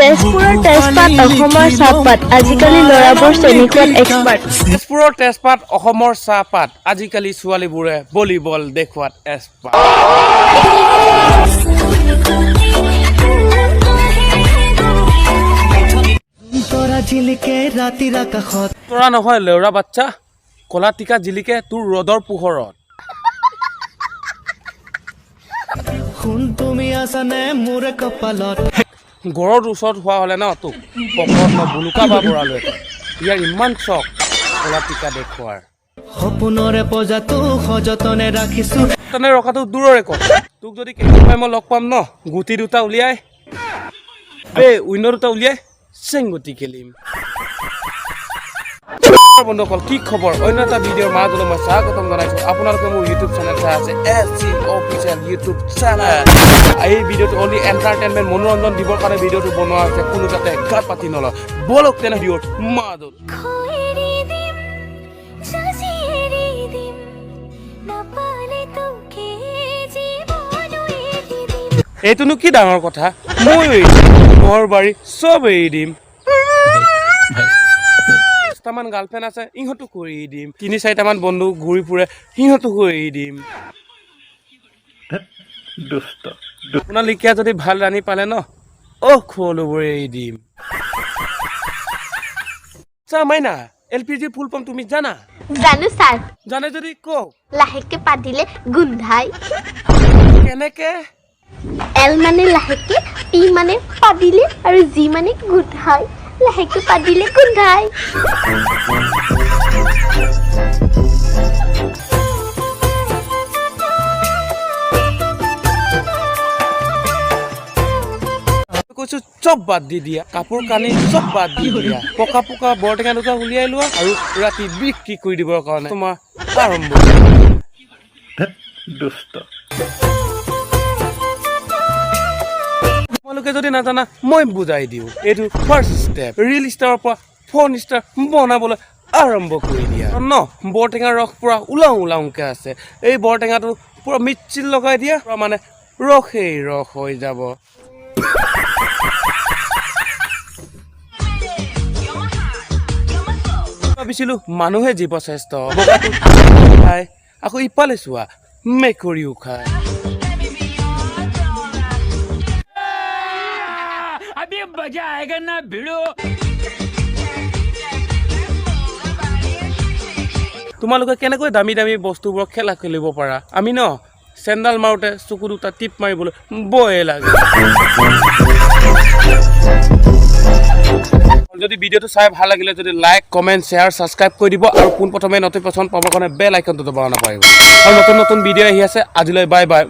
তেজপুৰৰ তেজপাত অসমৰ চাহপাত আজিকালি ল'ৰাবোৰ চেনিকত এক্সপাৰ্ট। তেজপুৰৰ তেজপাত অসমৰ চাহপাত আজিকালি ছোৱালীবোৰে ভলীবল দেখুৱাত এক্সপাৰ্ট। তৰা নহয় লেউৰা বাচ্চা, কলা টিকা জিলিকে তোৰ ৰ'দৰ পোহৰত। গড়ৰ ওচৰত হোৱা হ'লে ন তোক পকৰত ন বুলুকা বা বৰালৈ ইয়াৰ ইমান চখ কলা টিকা দেখুৱাৰ। সপোনৰে পজাটো সযতনে ৰাখিছো। তেনে ৰখাটো দূৰৰে কথা। তোক যদি কেতিয়াবা মই লগ পাম ন গুটি দুটা উলিয়াই উইণ্ড দুটা উলিয়াই চেংগুটি খেলিম। বন্ধুসকল কি খবৰ? অন্য এটা ভিডিঅ'ৰ মাজলৈ মই স্বাগতম জনাইছো। আপোনালোকে মোৰ ইউটিউব চেনেল চাই আছে SC অফিচিয়েল ইউটিউব চেনেল। এই ভিডিঅ'টো অনলি এণ্টাৰটেইনমেণ্ট মনোৰঞ্জন দিবৰ কাৰণে ভিডিঅ'টো বনোৱা হৈছে, কোনো যাতে গাত পাতি নলয়। বলক তেনে ভিডিঅ'ৰ মাজত। এইটোনো কি ডাঙৰ কথা? মই ঘৰ বাৰী চব এৰি দিম। পাঁচটামান গাৰ্লফ্ৰেণ্ড আছে ইহঁতকো এৰি দিম। 3-4টামান বন্ধু ঘূৰি ফুৰে সিহঁতকো এৰি দিম। আপোনাৰ লিখিয়া যদি ভাল ৰাণী পালে ন সকলোবোৰ এৰি দিম। মাইনা LPG ফুল পাম তুমি জানা? জানো ছাৰ। জানে যদি কওক। লাহেকে পাতিলে গোন্ধাই। কেনেকে? L মানে লাহেকে, P মানে পাতিলে আৰু G মানে গোন্ধাই। লাহেকে পাতিলে গোন্ধাই। কৈছো চব বাদ দি দিয়া, কাপোৰ কানি চব বাদ দি দিয়া, পকা পকা বৰটেঙা দুটা উলিয়াই লোৱা আৰু ৰাতি বিক্ৰী কৰি দিবৰ কাৰণে তোমাৰ আৰম্ভ। তোমালোকে যদি নাজানা মই বুজাই দিওঁ। এইটো ফাৰ্ষ্ট ষ্টেপ। ৰিল ষ্টাৰৰ পৰা 4 ষ্টাৰ বনাবলৈ আৰম্ভ কৰি দিয়া ন। বৰটেঙাৰ ৰস পুৰা ওলাওকে আছে। এই বৰটেঙাটো পুৰা মিক্সিত লগাই দিয়া, পুৰা মানে ৰসেই ৰস হৈ যাব। ভাবিছিলো মানুহে জীৱ শ্ৰেষ্ঠ, খাই আকৌ ইফালে চোৱা মেকুৰীও খায়। তোমালোকে কেনেকৈ দামী দামী বস্তুবোৰক খেলা খেলিব পাৰা? আমি ন চেণ্ডাল মাৰোতে চকু দুটা টিপ মাৰিবলৈ বয়ে লাগে। যদি ভিডিঅ'টো চাই ভাল লাগিলে যদি লাইক কমেণ্ট শ্বেয়াৰ ছাবস্ক্ৰাইব কৰি দিব আৰু পোনপ্ৰথমে নটিফিকেশ্যন পাবৰ কাৰণে বেল আইকনটো দবাব নাপাহৰিব। আৰু নতুন নতুন ভিডিঅ' আহি আছে। আজিলৈ বাই বাই।